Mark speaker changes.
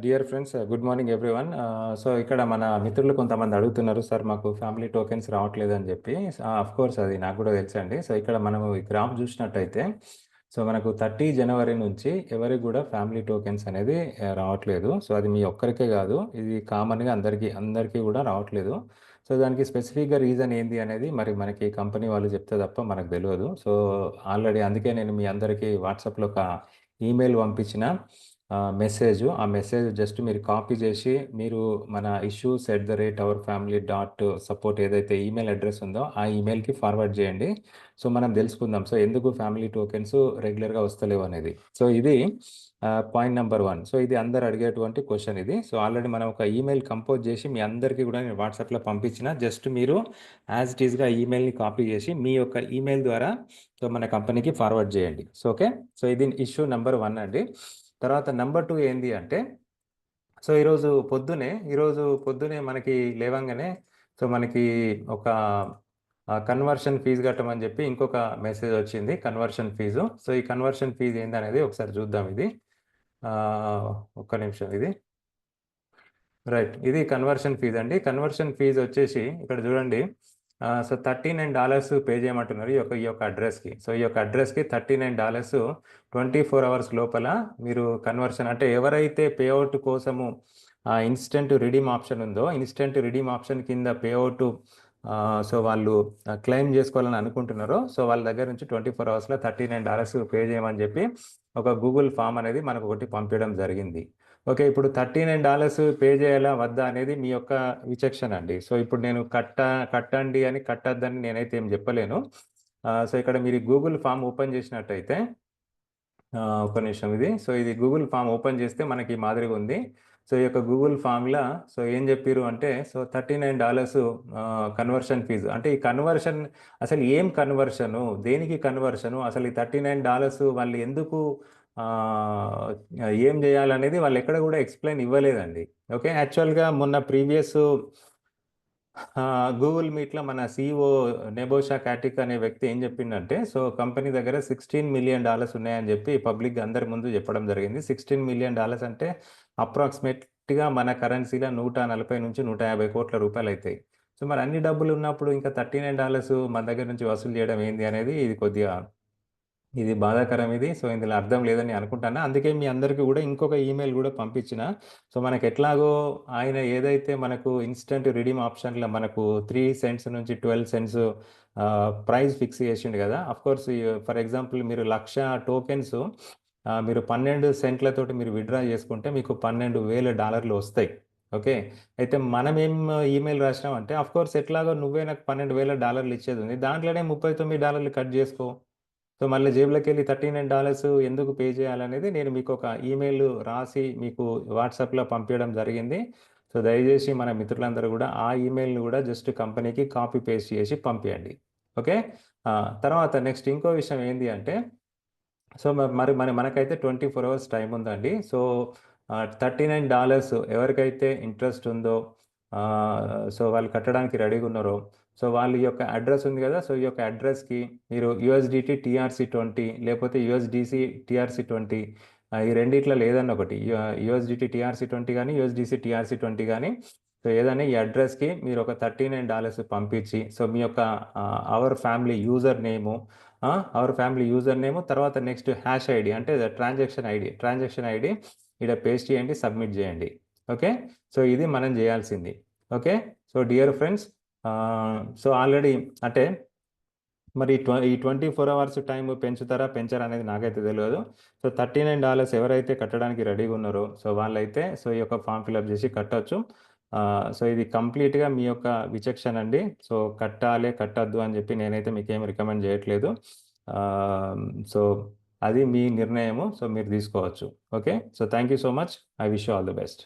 Speaker 1: Dear friends, good morning everyone. So ఇక్కడ మన మిత్రులు కొంతమంది అడుగుతున్నారు, సార్ మాకు ఫ్యామిలీ టోకెన్స్ రావట్లేదు అని చెప్పి. అఫ్ కోర్స్ అది నాకు కూడా తెలుసండి. సో ఇక్కడ మనం ఈ గ్రాఫ్ చూసినట్టయితే, సో మనకు 30 జనవరి నుంచి ఎవరికి కూడా ఫ్యామిలీ టోకెన్స్ అనేది రావట్లేదు. సో అది మీ ఒక్కరికే కాదు, ఇది కామన్గా అందరికీ అందరికీ కూడా రావట్లేదు. సో దానికి స్పెసిఫిక్గా రీజన్ ఏంది అనేది మరి మనకి కంపెనీ వాళ్ళు చెప్తే తప్ప మనకు తెలియదు. సో ఆల్రెడీ అందుకే నేను మీ అందరికీ వాట్సాప్లో ఒక ఈమెయిల్ పంపించిన ఆ మెసేజ్ జస్ట్ మీరు కాపీ చేసి మీరు మన issues@ourfamily.support ఏదైతే ఈమెయిల్ అడ్రస్ ఉందో ఆ ఈమెయిల్కి ఫార్వర్డ్ చేయండి. సో మనం తెలుసుకుందాం, సో ఎందుకు ఫ్యామిలీ టోకెన్స్ రెగ్యులర్గా వస్తలేవు అనేది. సో ఇది పాయింట్ నెంబర్ 1. సో ఇది అందరు అడిగేటువంటి క్వశ్చన్ ఇది. సో ఆల్రెడీ మనం ఒక ఈమెయిల్ కంపోజ్ చేసి మీ అందరికీ కూడా నేను వాట్సాప్లో పంపించిన. జస్ట్ మీరు యాజ్ ఇట్ ఈస్గా ఈమెయిల్ని కాపీ చేసి మీ యొక్క ఈమెయిల్ ద్వారా సో మన కంపెనీకి ఫార్వర్డ్ చేయండి. సో ఓకే, సో ఇది ఇష్యూ నెంబర్ 1 అండి. తర్వాత నెంబర్ 2 ఏంది అంటే, సో ఈరోజు పొద్దునే మనకి లేవంగానే సో మనకి ఒక కన్వర్షన్ ఫీజు కట్టమని చెప్పి ఇంకొక మెసేజ్ వచ్చింది, కన్వర్షన్ ఫీజు. సో ఈ కన్వర్షన్ ఫీజు ఏందనేది ఒకసారి చూద్దాం. ఇది ఒక్క నిమిషం. ఇది రైట్, ఇది కన్వర్షన్ ఫీజు అండి. కన్వర్షన్ ఫీజు వచ్చేసి ఇక్కడ చూడండి. సో $39 పే చేయమంటున్నారు ఈ యొక్క అడ్రస్కి. సో ఈ యొక్క అడ్రస్కి $39 24 అవర్స్ లోపల మీరు కన్వర్షన్, అంటే ఎవరైతే పేఅవుట్ కోసము ఇన్స్టెంట్ రిడీమ్ ఆప్షన్ ఉందో, ఇన్స్టెంట్ రిడీమ్ ఆప్షన్ కింద పేఅవుట్ సో వాళ్ళు క్లెయిమ్ చేసుకోవాలని అనుకుంటున్నారో, సో వాళ్ళ దగ్గర నుంచి 24 అవర్స్లో $39 పే చేయమని చెప్పి ఒక గూగుల్ ఫామ్ అనేది మనకు ఒకటి పంపించడం జరిగింది. ఓకే, ఇప్పుడు $39 పే చేయాలా వద్దా అనేది మీ యొక్క విచక్షణ అండి. సో ఇప్పుడు నేను కట్టండి అని కట్టద్దని నేనైతే ఏం చెప్పలేను. సో ఇక్కడ మీరు గూగుల్ ఫామ్ ఓపెన్ చేసినట్టయితే, ఒక నిమిషం. సో ఇది గూగుల్ ఫామ్ ఓపెన్ చేస్తే మనకి మాదిరిగా ఉంది. సో ఈ యొక్క గూగుల్ ఫామ్లో సో ఏం చెప్పారు అంటే, సో $39 కన్వర్షన్ ఫీజు. అంటే ఈ కన్వర్షన్ అసలు ఏం కన్వర్షను, దేనికి కన్వర్షను, అసలు ఈ $39 వాళ్ళు ఎందుకు ఏం చేయాలనేది వాళ్ళు ఎక్కడ కూడా ఎక్స్ప్లెయిన్ ఇవ్వలేదండి. ఓకే, యాక్చువల్గా మొన్న ప్రీవియస్ గూగుల్ మీట్లో మన CEO నెబోషా కాటిక్ అనే వ్యక్తి ఏం చెప్పిండంటే, సో కంపెనీ దగ్గర $16 మిలియన్ ఉన్నాయని చెప్పి పబ్లిక్ అందరి ముందు చెప్పడం జరిగింది. $16 మిలియన్ అంటే అప్రాక్సిమేట్గా మన కరెన్సీలో 140 నుంచి 150 కోట్ల రూపాయలు అవుతాయి. సో మరి అన్ని డబ్బులు ఉన్నప్పుడు ఇంకా $39 మన దగ్గర నుంచి వసూలు చేయడం ఏంది అనేది ఇది బాధాకరం ఇది. సో ఇందులో అర్థం లేదని అనుకుంటాను. అందుకే మీ అందరికీ కూడా ఇంకొక ఈమెయిల్ కూడా పంపించిన. సో మనకు ఎట్లాగో ఆయన ఏదైతే మనకు ఇన్స్టెంట్ రిడీమ్ ఆప్షన్లో మనకు 3 సెంట్స్ నుంచి 12 సెంట్స్ ప్రైస్ ఫిక్స్ చేసిండు కదా. అఫ్కోర్స్ ఫర్ ఎగ్జాంపుల్ మీరు 1,00,000 టోకెన్స్ మీరు 12 సెంట్లతోటి మీరు విత్డ్రా చేసుకుంటే మీకు $12,000 వస్తాయి. ఓకే, అయితే మనం ఏం ఈమెయిల్ రాసినామంటే, అఫ్కోర్స్ ఎట్లాగో నువ్వే నాకు $12,000 ఇచ్చేది ఉంది, దాంట్లోనే $39 కట్ చేసుకో. సో మళ్ళీ జేబులోకి వెళ్ళి $39 ఎందుకు పే చేయాలనేది నేను మీకు ఒక ఈమెయిల్ రాసి మీకు వాట్సాప్లో పంపించడం జరిగింది. సో దయచేసి మన మిత్రులందరూ కూడా ఆ ఈమెయిల్ని కూడా జస్ట్ కంపెనీకి కాపీ పేస్ట్ చేసి పంపించండి. ఓకే, తర్వాత నెక్స్ట్ ఇంకో విషయం ఏంటి అంటే, సో మనకైతే 24 అవర్స్ టైం ఉందండి. సో $39 ఎవరికైతే ఇంట్రెస్ట్ ఉందో, సో వాళ్ళు కట్టడానికి రెడీగా ఉన్నారో, సో వాళ్ళ యొక్క అడ్రస్ ఉంది కదా. సో ఈ యొక్క అడ్రస్కి మీరు USDT TRC20 లేకపోతే USDC TRC20, ఈ రెండిట్లో ఏదన్నా ఒకటి, USDT TRC20 కానీ USDC TRC20 కానీ, సో ఏదైనా ఈ అడ్రస్కి మీరు ఒక $39 పంపించి, సో మీ యొక్క అవర్ ఫ్యామిలీ యూజర్ నేము తర్వాత నెక్స్ట్ హ్యాష్ ఐడి అంటే ట్రాన్సాక్షన్ ఐడి ఇక్కడ పేస్ట్ చేయండి, సబ్మిట్ చేయండి. ఓకే, సో ఇది మనం చేయాల్సింది. Okay, so dear friends, so already అంటే మరి ఈ 24 అవర్స్ టైం పెంచరా అనేది నాకైతే తెలియదు. సో $39 ఎవరైతే కట్టడానికి రెడీగా ఉన్నారో సో వాళ్ళైతే సో ఈ యొక్క ఫామ్ ఫిల్అప్ చేసి కట్టొచ్చు. సో ఇది కంప్లీట్గా మీ యొక్క విచక్షణ అండి. సో కట్టాలి కట్టద్దు అని చెప్పి నేనైతే మీకేం రికమెండ్ చేయట్లేదు. సో అది మీ నిర్ణయము. సో మీరు తీసుకోవచ్చు. Okay, so thank you so much. I wish you all the best.